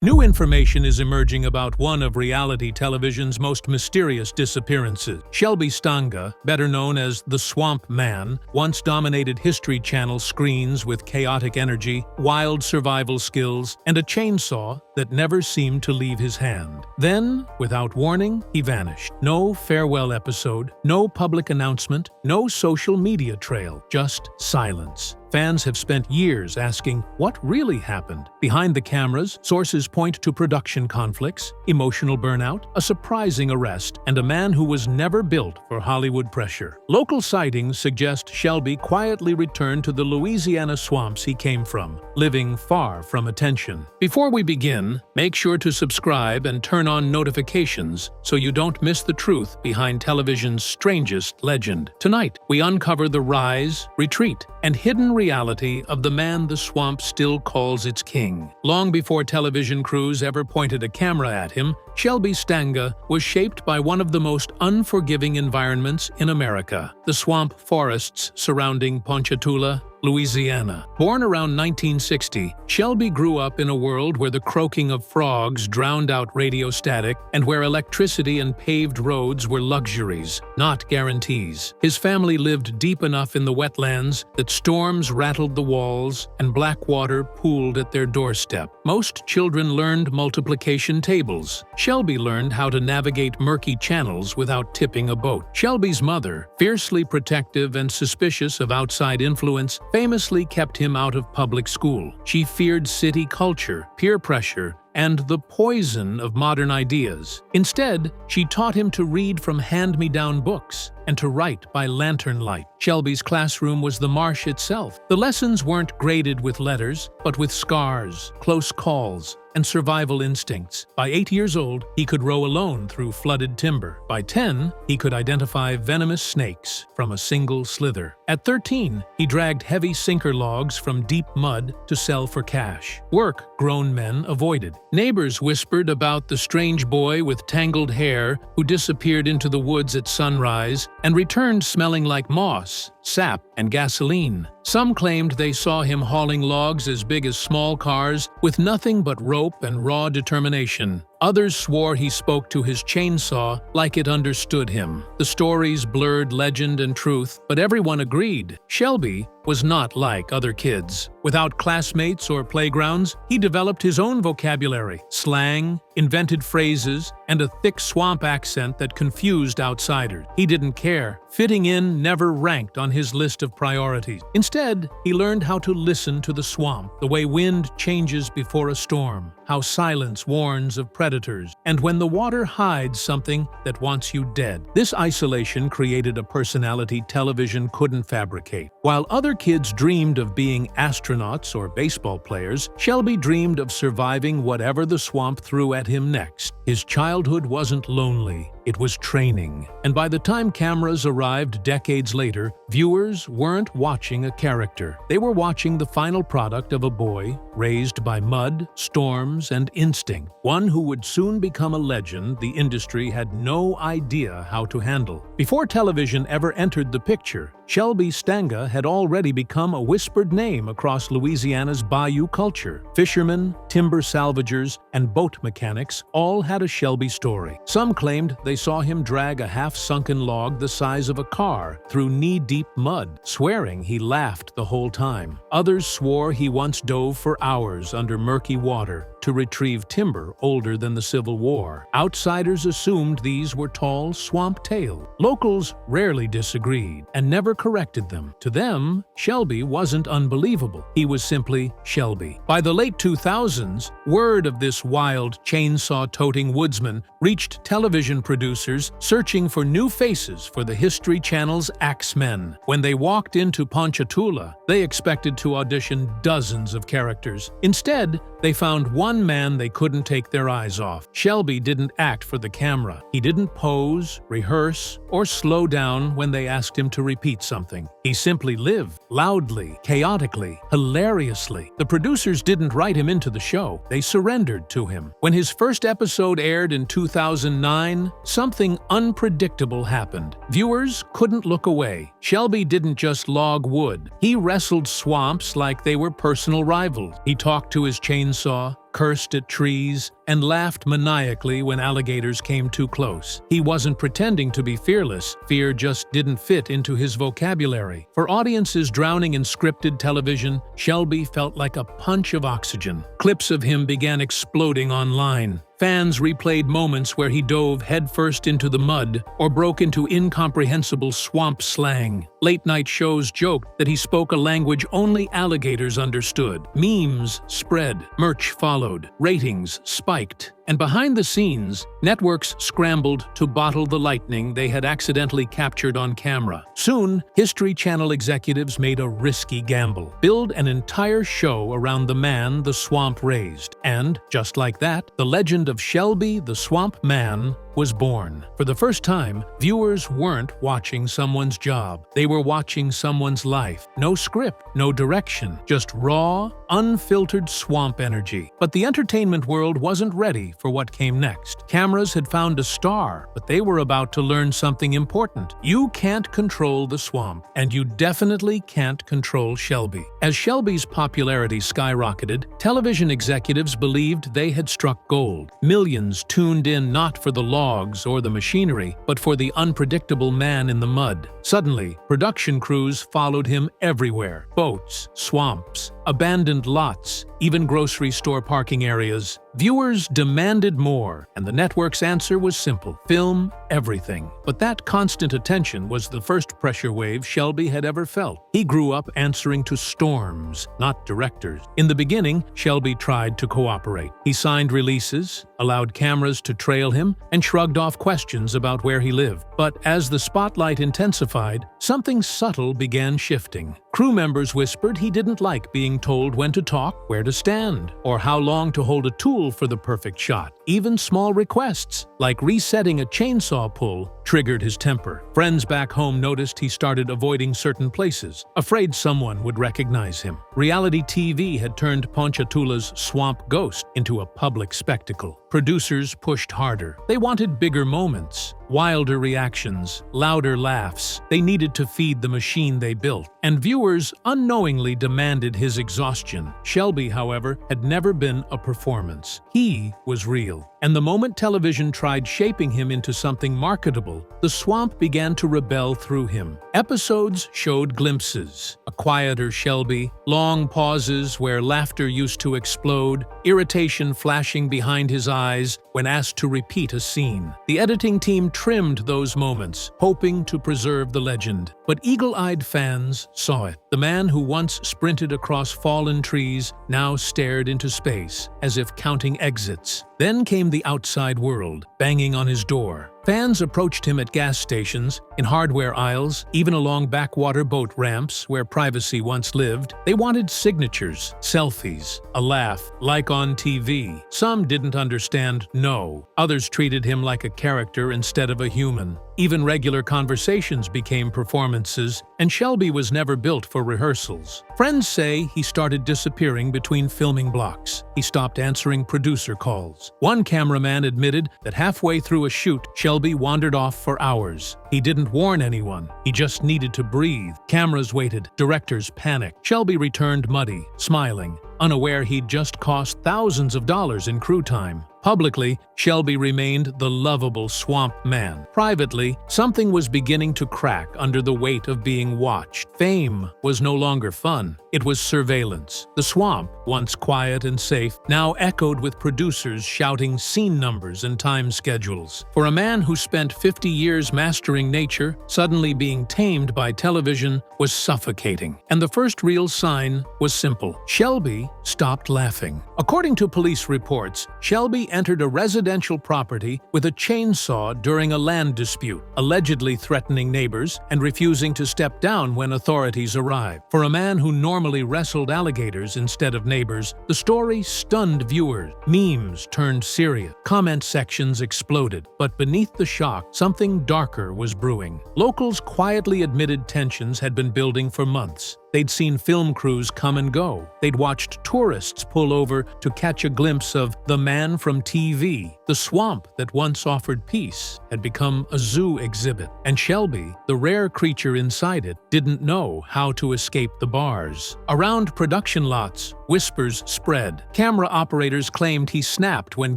New information is emerging about one of reality television's most mysterious disappearances. Shelby Stanga, better known as the Swamp Man, once dominated History Channel screens with chaotic energy, wild survival skills, and a chainsaw that never seemed to leave his hand. Then, without warning, he vanished. No farewell episode, no public announcement, no social media trail, just silence. Fans have spent years asking what really happened. Behind the cameras, sources point to production conflicts, emotional burnout, a surprising arrest, and a man who was never built for Hollywood pressure. Local sightings suggest Shelby quietly returned to the Louisiana swamps he came from, living far from attention. Before we begin, make sure to subscribe and turn on notifications so you don't miss the truth behind television's strangest legend. Tonight, we uncover the rise, retreat, and hidden reality of the man the swamp still calls its king. Long before television crews ever pointed a camera at him, Shelby Stanga was shaped by one of the most unforgiving environments in America, the swamp forests surrounding Ponchatoula, Louisiana. Born around 1960, Shelby grew up in a world where the croaking of frogs drowned out radio static and where electricity and paved roads were luxuries, not guarantees. His family lived deep enough in the wetlands that storms rattled the walls and black water pooled at their doorstep. Most children learned multiplication tables. Shelby learned how to navigate murky channels without tipping a boat. Shelby's mother, fiercely protective and suspicious of outside influence, famously kept him out of public school. She feared city culture, peer pressure, and the poison of modern ideas. Instead, she taught him to read from hand-me-down books and to write by lantern light. Shelby's classroom was the marsh itself. The lessons weren't graded with letters, but with scars, close calls, and survival instincts. By 8 years old, he could row alone through flooded timber. By 10, he could identify venomous snakes from a single slither. At 13, he dragged heavy sinker logs from deep mud to sell for cash. Work grown men avoided. Neighbors whispered about the strange boy with tangled hair who disappeared into the woods at sunrise and returned smelling like moss, sap, and gasoline. Some claimed they saw him hauling logs as big as small cars with nothing but rope and raw determination. Others swore he spoke to his chainsaw like it understood him. The stories blurred legend and truth, but everyone agreed Shelby was not like other kids. Without classmates or playgrounds, he developed his own vocabulary, slang, invented phrases, and a thick swamp accent that confused outsiders. He didn't care. Fitting in never ranked on his list of priorities. Instead, he learned how to listen to the swamp, the way wind changes before a storm, how silence warns of predators, and when the water hides something that wants you dead. This isolation created a personality television couldn't fabricate. While other kids dreamed of being astronauts or baseball players, Shelby dreamed of surviving whatever the swamp threw at him next. His childhood wasn't lonely. It was training. And by the time cameras arrived decades later, viewers weren't watching a character. They were watching the final product of a boy raised by mud, storms, and instinct. One who would soon become a legend the industry had no idea how to handle. Before television ever entered the picture, Shelby Stanga had already become a whispered name across Louisiana's bayou culture. Fishermen, timber salvagers, and boat mechanics all had a Shelby story. Some claimed they saw him drag a half-sunken log the size of a car through knee-deep mud, swearing he laughed the whole time. Others swore he once dove for hours under murky water to retrieve timber older than the Civil War. Outsiders assumed these were tall swamp tales. Locals rarely disagreed and never corrected them. To them, Shelby wasn't unbelievable. He was simply Shelby. By the late 2000s, word of this wild, chainsaw-toting woodsman reached television producers searching for new faces for the History Channel's Axemen. When they walked into Ponchatoula, they expected to audition dozens of characters. Instead, they found one man they couldn't take their eyes off. Shelby didn't act for the camera. He didn't pose, rehearse, or slow down when they asked him to repeat something. He simply lived, loudly, chaotically, hilariously. The producers didn't write him into the show. They surrendered to him. When his first episode aired in 2009, something unpredictable happened. Viewers couldn't look away. Shelby didn't just log wood. He wrestled swamps like they were personal rivals. He talked to his chainsaw, cursed at trees, and laughed maniacally when alligators came too close. He wasn't pretending to be fearless. Fear just didn't fit into his vocabulary. For audiences drowning in scripted television, Shelby felt like a punch of oxygen. Clips of him began exploding online. Fans replayed moments where he dove headfirst into the mud or broke into incomprehensible swamp slang. Late-night shows joked that he spoke a language only alligators understood. Memes spread, merch followed, ratings spiked. And behind the scenes, networks scrambled to bottle the lightning they had accidentally captured on camera. Soon, History Channel executives made a risky gamble: build an entire show around the man the swamp raised. And, just like that, the legend of Shelby the Swamp Man was born. For the first time, viewers weren't watching someone's job. They were watching someone's life. No script, no direction, just raw, unfiltered swamp energy. But the entertainment world wasn't ready for what came next. Cameras had found a star, but they were about to learn something important. You can't control the swamp, and you definitely can't control Shelby. As Shelby's popularity skyrocketed, television executives believed they had struck gold. Millions tuned in not for the logs or the machinery, but for the unpredictable man in the mud. Suddenly, production crews followed him everywhere: boats, swamps, abandoned lots, even grocery store parking areas. Viewers demanded more, and the network's answer was simple: film everything. But that constant attention was the first pressure wave Shelby had ever felt. He grew up answering to storms, not directors. In the beginning, Shelby tried to cooperate. He signed releases, allowed cameras to trail him, and shrugged off questions about where he lived. But as the spotlight intensified, something subtle began shifting. Crew members whispered he didn't like being told when to talk, where to stand, or how long to hold a tool for the perfect shot. Even small requests, like resetting a chainsaw pull, triggered his temper. Friends back home noticed he started avoiding certain places, afraid someone would recognize him. Reality TV had turned Ponchatoula's swamp ghost into a public spectacle. Producers pushed harder. They wanted bigger moments, wilder reactions, louder laughs. They needed to feed the machine they built, and viewers unknowingly demanded his exhaustion. Shelby, however, had never been a performance. He was real. And the moment television tried shaping him into something marketable, the swamp began to rebel through him. Episodes showed glimpses: a quieter Shelby, long pauses where laughter used to explode, irritation flashing behind his eyes when asked to repeat a scene. The editing team trimmed those moments, hoping to preserve the legend. But eagle-eyed fans saw it. The man who once sprinted across fallen trees now stared into space, as if counting exits. Then came the outside world, banging on his door. Fans approached him at gas stations, in hardware aisles, even along backwater boat ramps where privacy once lived. They wanted signatures, selfies, a laugh, like on TV. Some didn't understand no. Others treated him like a character instead of a human. Even regular conversations became performances, and Shelby was never built for rehearsals. Friends say he started disappearing between filming blocks. He stopped answering producer calls. One cameraman admitted that halfway through a shoot, Shelby wandered off for hours. He didn't warn anyone. He just needed to breathe. Cameras waited. Directors panicked. Shelby returned muddy, smiling, unaware he'd just cost thousands of dollars in crew time. Publicly, Shelby remained the lovable swamp man. Privately, something was beginning to crack under the weight of being watched. Fame was no longer fun. It was surveillance. The swamp, once quiet and safe, now echoed with producers shouting scene numbers and time schedules. For a man who spent 50 years mastering nature, suddenly being tamed by television was suffocating. And the first real sign was simple: Shelby stopped laughing. According to police reports, Shelby entered a residential property with a chainsaw during a land dispute, allegedly threatening neighbors and refusing to step down when authorities arrived. For a man who normally wrestled alligators instead of neighbors, the story stunned viewers. Memes turned serious. Comment sections exploded. But beneath the shock, something darker was brewing. Locals quietly admitted tensions had been building for months. They'd seen film crews come and go. They'd watched tourists pull over to catch a glimpse of the man from TV. The swamp that once offered peace had become a zoo exhibit, and Shelby, the rare creature inside it, didn't know how to escape the bars. Around production lots, whispers spread. Camera operators claimed he snapped when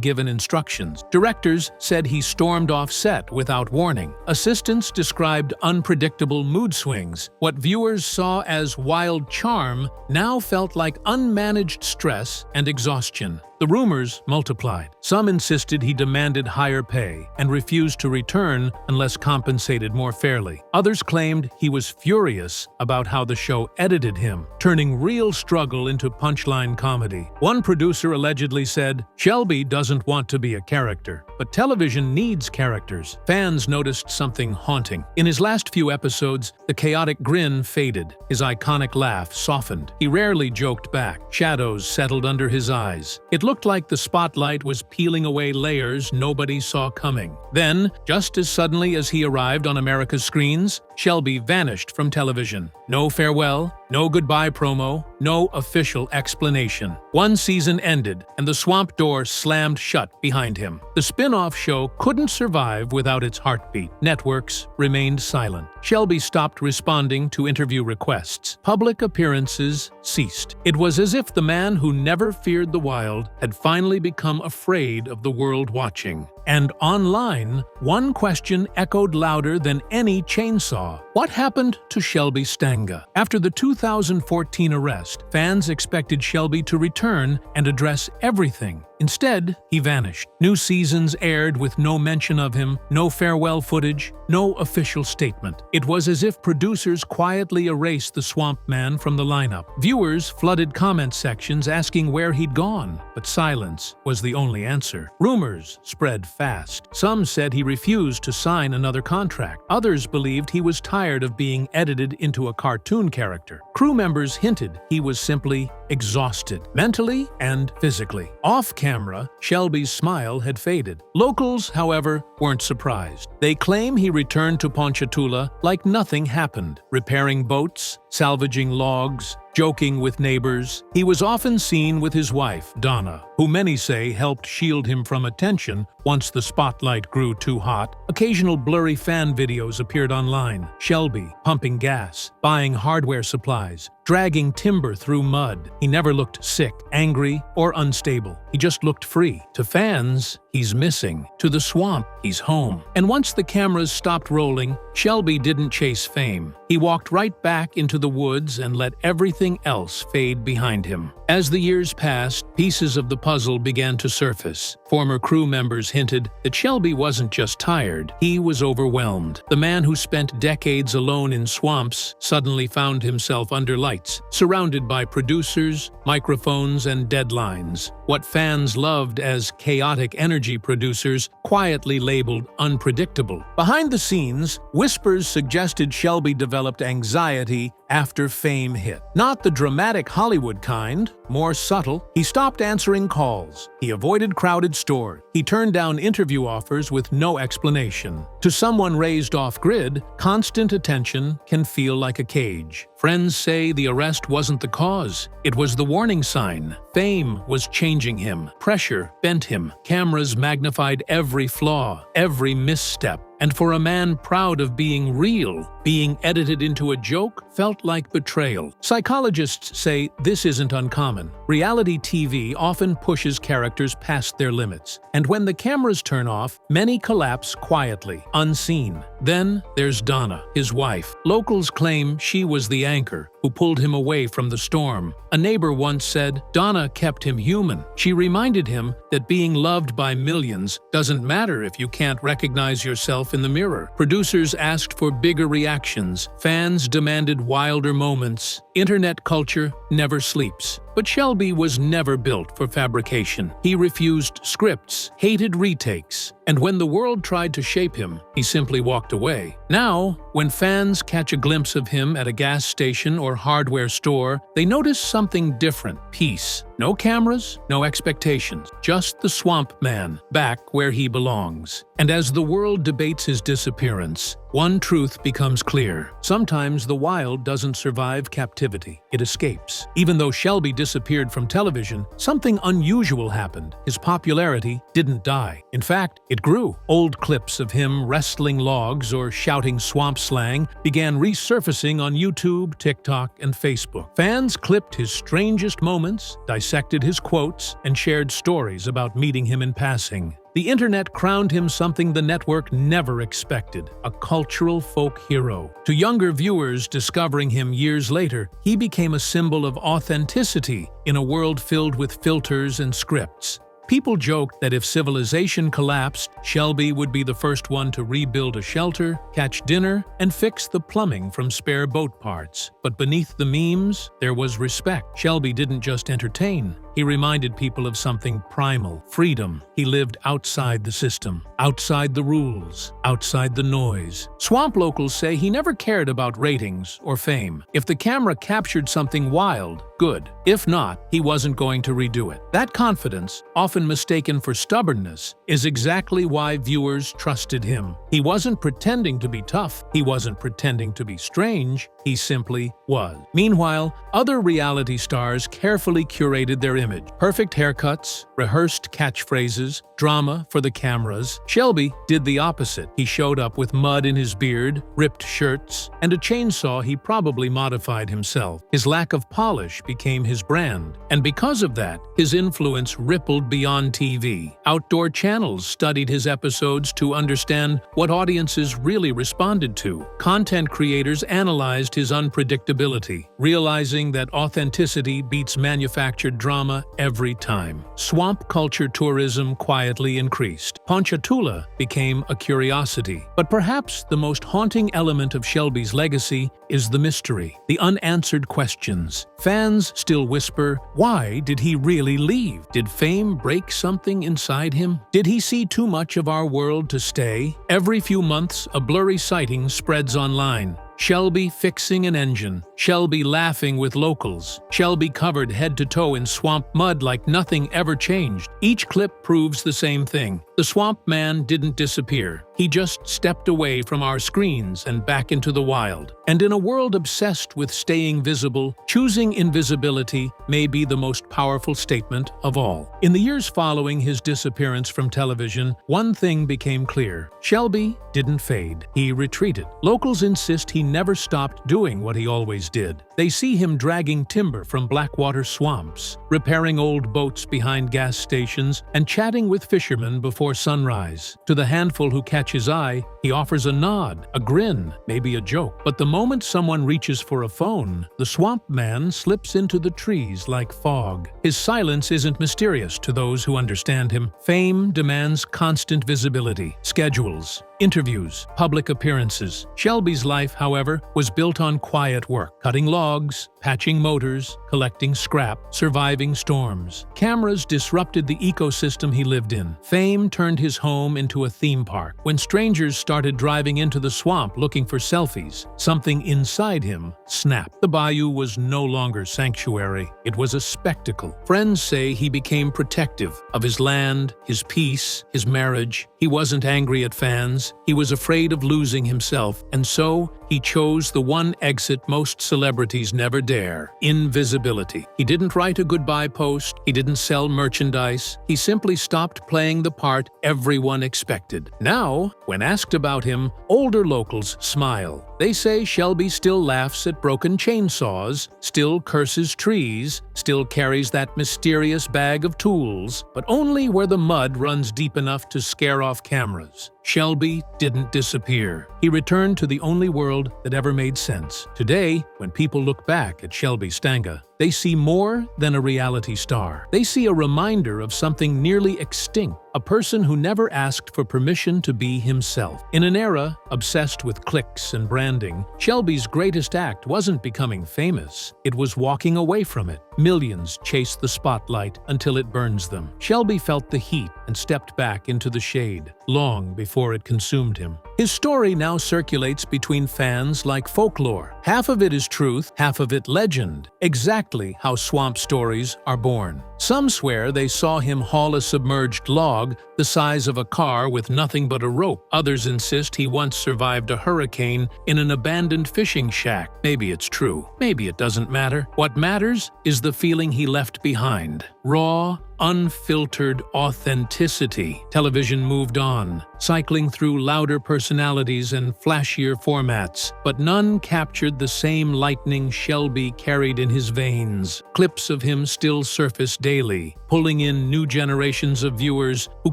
given instructions. Directors said he stormed off set without warning. Assistants described unpredictable mood swings. What viewers saw as wild charm now felt like unmanaged stress and exhaustion. The rumors multiplied. Some insisted he demanded higher pay and refused to return unless compensated more fairly. Others claimed he was furious about how the show edited him, turning real struggle into punchline comedy. One producer allegedly said, "Shelby doesn't want to be a character, but television needs characters." Fans noticed something haunting. In his last few episodes, the chaotic grin faded. His iconic laugh softened. He rarely joked back. Shadows settled under his eyes. It looked like the spotlight was peeling away layers nobody saw coming. Then, just as suddenly as he arrived on America's screens, Shelby vanished from television. No farewell, no goodbye promo, no official explanation. One season ended, and the swamp door slammed shut behind him. The spin-off show couldn't survive without its heartbeat. Networks remained silent. Shelby stopped responding to interview requests. Public appearances ceased. It was as if the man who never feared the wild had finally become afraid of the world watching. And online, one question echoed louder than any chainsaw. What happened to Shelby Stanga? After the 2014 arrest, fans expected Shelby to return and address everything. Instead, he vanished. New seasons aired with no mention of him, no farewell footage, no official statement. It was as if producers quietly erased the Swamp Man from the lineup. Viewers flooded comment sections asking where he'd gone, but silence was the only answer. Rumors spread fast. Some said he refused to sign another contract. Others believed he was tired of being edited into a cartoon character. Crew members hinted he was simply exhausted, mentally and physically. Off-camera, Shelby's smile had faded. Locals, however, weren't surprised. They claim he returned to Ponchatoula like nothing happened, repairing boats, salvaging logs, joking with neighbors. He was often seen with his wife, Donna, who many say helped shield him from attention once the spotlight grew too hot. Occasional blurry fan videos appeared online. Shelby pumping gas, buying hardware supplies, dragging timber through mud. He never looked sick, angry, or unstable. He just looked free. To fans, he's missing. To the swamp, he's home. And once the cameras stopped rolling, Shelby didn't chase fame. He walked right back into the woods and let everything else fade behind him. As the years passed, pieces of the puzzle began to surface. Former crew members hinted that Shelby wasn't just tired, he was overwhelmed. The man who spent decades alone in swamps suddenly found himself under lights, surrounded by producers, microphones, and deadlines. What fans loved as chaotic energy producers quietly labeled unpredictable. Behind the scenes, whispers suggested Shelby developed anxiety after fame hit. Not the dramatic Hollywood kind, more subtle. He stopped answering calls. He avoided crowded stores. He turned down interview offers with no explanation. To someone raised off-grid, constant attention can feel like a cage. Friends say the arrest wasn't the cause. It was the warning sign. Fame was changing him. Pressure bent him. Cameras magnified every flaw, every misstep. And for a man proud of being real, being edited into a joke felt like betrayal. Psychologists say this isn't uncommon. Reality TV often pushes characters past their limits. And when the cameras turn off, many collapse quietly, unseen. Then there's Donna, his wife. Locals claim she was the anchor who pulled him away from the storm. A neighbor once said, "Donna kept him human." She reminded him that being loved by millions doesn't matter if you can't recognize yourself in the mirror. Producers asked for bigger reactions. Fans demanded wilder moments. Internet culture never sleeps. But Shelby was never built for fabrication. He refused scripts, hated retakes, and when the world tried to shape him, he simply walked away. Now, when fans catch a glimpse of him at a gas station or hardware store, they notice something different: peace. No cameras, no expectations, just the Swamp Man, back where he belongs. And as the world debates his disappearance, one truth becomes clear. Sometimes the wild doesn't survive captivity. It escapes. Even though Shelby disappeared from television, something unusual happened. His popularity didn't die. In fact, it grew. Old clips of him wrestling logs or shouting swamp slang began resurfacing on YouTube, TikTok, and Facebook. Fans clipped his strangest moments, dissected his quotes, and shared stories about meeting him in passing. The internet crowned him something the network never expected, a cultural folk hero. To younger viewers discovering him years later, he became a symbol of authenticity in a world filled with filters and scripts. People joked that if civilization collapsed, Shelby would be the first one to rebuild a shelter, catch dinner, and fix the plumbing from spare boat parts. But beneath the memes, there was respect. Shelby didn't just entertain. He reminded people of something primal, freedom. He lived outside the system, outside the rules, outside the noise. Swamp locals say he never cared about ratings or fame. If the camera captured something wild, good. If not, he wasn't going to redo it. That confidence, often mistaken for stubbornness, is exactly why viewers trusted him. He wasn't pretending to be tough. He wasn't pretending to be strange. He simply was. Meanwhile, other reality stars carefully curated their image. Perfect haircuts, rehearsed catchphrases, drama for the cameras. Shelby did the opposite. He showed up with mud in his beard, ripped shirts, and a chainsaw he probably modified himself. His lack of polish became his brand, and because of that, his influence rippled beyond TV. Outdoor channels studied his episodes to understand what audiences really responded to. Content creators analyzed his unpredictability, realizing that authenticity beats manufactured drama every time. Swamp culture tourism quietly increased. Ponchatoula became a curiosity. But perhaps the most haunting element of Shelby's legacy is the mystery, the unanswered questions. Fans still whisper, why did he really leave? Did fame break something inside him? Did he see too much of our world to stay? Every few months, a blurry sighting spreads online. Shelby fixing an engine, Shelby laughing with locals, Shelby covered head to toe in swamp mud like nothing ever changed. Each clip proves the same thing. The swamp man didn't disappear. He just stepped away from our screens and back into the wild. And in a world obsessed with staying visible, choosing invisibility may be the most powerful statement of all. In the years following his disappearance from television, one thing became clear. Shelby didn't fade. He retreated. Locals insist he never stopped doing what he always did. They see him dragging timber from blackwater swamps, repairing old boats behind gas stations, and chatting with fishermen before sunrise. To the handful who catch his eye, he offers a nod, a grin, maybe a joke. But the moment someone reaches for a phone, the swamp man slips into the trees like fog. His silence isn't mysterious to those who understand him. Fame demands constant visibility, schedules, interviews, public appearances. Shelby's life, however, was built on quiet work, cutting logs, patching motors, collecting scrap, surviving storms. Cameras disrupted the ecosystem he lived in. Fame turned his home into a theme park. When strangers started driving into the swamp looking for selfies, something inside him snapped. The bayou was no longer sanctuary. It was a spectacle. Friends say he became protective of his land, his peace, his marriage. He wasn't angry at fans. He was afraid of losing himself, and so he chose the one exit most celebrities never dare: invisibility. He didn't write a goodbye post. He didn't sell merchandise. He simply stopped playing the part everyone expected. Now, when asked about him, older locals smile. They say Shelby still laughs at broken chainsaws, still curses trees, still carries that mysterious bag of tools, but only where the mud runs deep enough to scare off cameras. Shelby didn't disappear. He returned to the only world that ever made sense. Today, when people look back at Shelby Stanga, they see more than a reality star. They see a reminder of something nearly extinct, a person who never asked for permission to be himself. In an era obsessed with clicks and branding, Shelby's greatest act wasn't becoming famous. It was walking away from it. Millions chase the spotlight until it burns them. Shelby felt the heat and stepped back into the shade, long before it consumed him. His story now circulates between fans like folklore. Half of it is truth, half of it legend. Exactly exactly how swamp stories are born. Some swear they saw him haul a submerged log the size of a car with nothing but a rope. Others insist he once survived a hurricane in an abandoned fishing shack. Maybe it's true. Maybe it doesn't matter. What matters is the feeling he left behind. Raw, unfiltered authenticity. Television moved on, cycling through louder personalities and flashier formats, but none captured the same lightning Shelby carried in his veins. Clips of him still surface daily, pulling in new generations of viewers who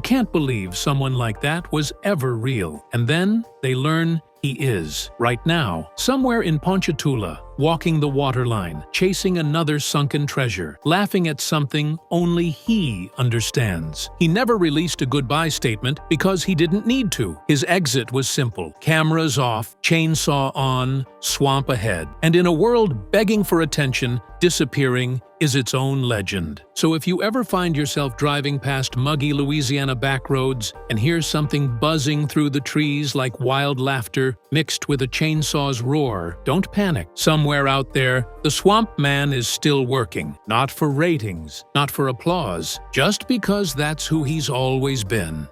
can't believe someone like that was ever real. And then they learn he is, right now, somewhere in Ponchatoula, walking the waterline, chasing another sunken treasure, laughing at something only he understands. He never released a goodbye statement because he didn't need to. His exit was simple: cameras off, chainsaw on, swamp ahead. And in a world begging for attention, disappearing is its own legend. So if you ever find yourself driving past muggy Louisiana backroads and hear something buzzing through the trees like wild laughter mixed with a chainsaw's roar, don't panic. Somewhere out there, the Swamp Man is still working. Not for ratings, not for applause, just because that's who he's always been.